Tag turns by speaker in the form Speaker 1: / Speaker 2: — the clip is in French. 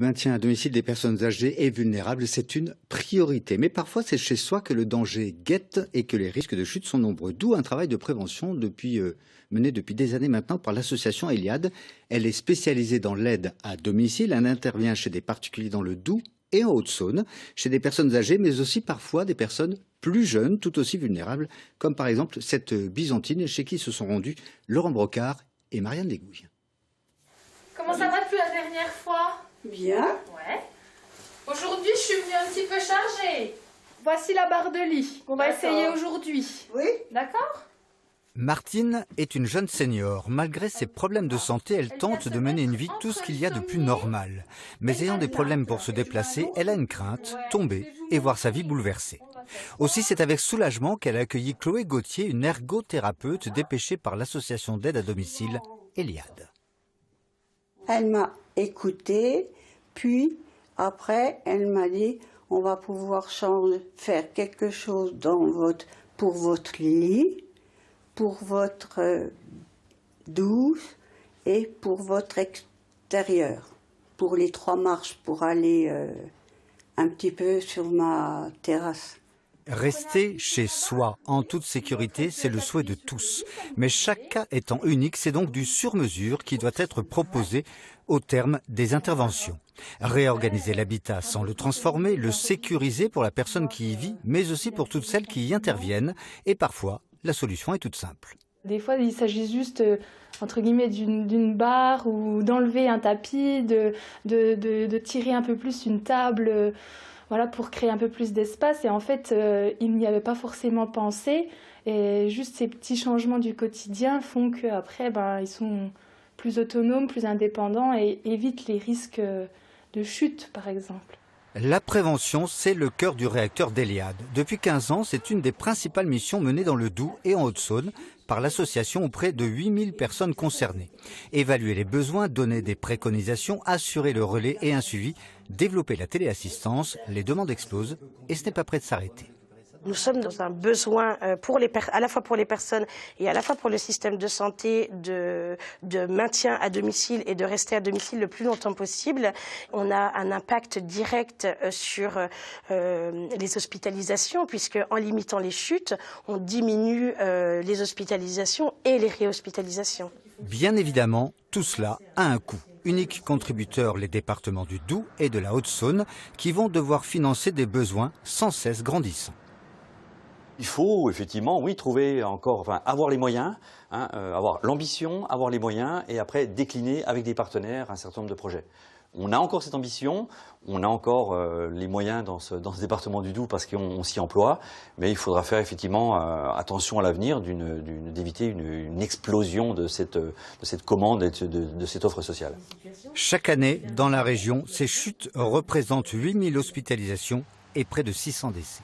Speaker 1: Maintien à domicile des personnes âgées et vulnérables, c'est une priorité. Mais parfois, c'est chez soi que le danger guette et que les risques de chute sont nombreux. D'où un travail de prévention mené depuis des années maintenant par l'association Eliade. Elle est spécialisée dans l'aide à domicile. Elle intervient chez des particuliers dans le Doubs et en Haute-Saône, chez des personnes âgées, mais aussi parfois des personnes plus jeunes, tout aussi vulnérables, comme par exemple cette byzantine chez qui se sont rendus Laurent Brocard et Marianne Dégouille.
Speaker 2: Comment ça va depuis la dernière fois?
Speaker 3: Bien.
Speaker 2: Ouais. Aujourd'hui, je suis venue un petit peu chargée. Voici la barre de lit qu'on va essayer aujourd'hui.
Speaker 3: Oui.
Speaker 2: D'accord?
Speaker 4: Martine est une jeune senior. Malgré ses problèmes de santé, elle tente de mener une vie tout ce qu'il y a de plus normal. Mais ayant des problèmes pour se déplacer, elle a une crainte, tomber et voir sa vie bouleversée. Aussi, c'est avec soulagement qu'elle a accueilli Chloé Gauthier, une ergothérapeute dépêchée par l'association d'aide à domicile Eliade.
Speaker 3: Elle m'a écoutée, puis après, elle m'a dit on va pouvoir faire quelque chose pour votre lit, pour votre douche et pour votre extérieur. Pour les 3 marches, pour aller un petit peu sur ma terrasse.
Speaker 4: Rester chez soi en toute sécurité, c'est le souhait de tous. Mais chaque cas étant unique, c'est donc du sur-mesure qui doit être proposé au terme des interventions. Réorganiser l'habitat sans le transformer, le sécuriser pour la personne qui y vit, mais aussi pour toutes celles qui y interviennent. Et parfois, la solution est toute simple.
Speaker 2: Des fois, il s'agit juste, entre guillemets, d'une barre ou d'enlever un tapis, de tirer un peu plus une table, voilà, pour créer un peu plus d'espace. Et en fait, il n'y avait pas forcément pensé. Et juste ces petits changements du quotidien font qu'après, ils sont plus autonomes, plus indépendants et évitent les risques de chute, par exemple.
Speaker 4: La prévention, c'est le cœur du réacteur d'Eliade. Depuis 15 ans, c'est une des principales missions menées dans le Doubs et en Haute-Saône par l'association auprès de 8000 personnes concernées. Évaluer les besoins, donner des préconisations, assurer le relais et un suivi, développer la téléassistance, les demandes explosent et ce n'est pas prêt de s'arrêter.
Speaker 5: Nous sommes dans un besoin à la fois pour les personnes et à la fois pour le système de santé de maintien à domicile et de rester à domicile le plus longtemps possible. On a un impact direct sur les hospitalisations puisque en limitant les chutes, on diminue les hospitalisations et les réhospitalisations.
Speaker 4: Bien évidemment, tout cela a un coût. Uniques contributeurs les départements du Doubs et de la Haute-Saône qui vont devoir financer des besoins sans cesse grandissants.
Speaker 6: Il faut effectivement, oui, avoir les moyens, avoir l'ambition, avoir les moyens et après décliner avec des partenaires un certain nombre de projets. On a encore cette ambition, on a encore les moyens dans ce département du Doubs parce qu'on s'y emploie, mais il faudra faire effectivement attention à l'avenir d'éviter une explosion de cette commande et de cette offre sociale.
Speaker 4: Chaque année, dans la région, ces chutes représentent 8000 hospitalisations et près de 600 décès.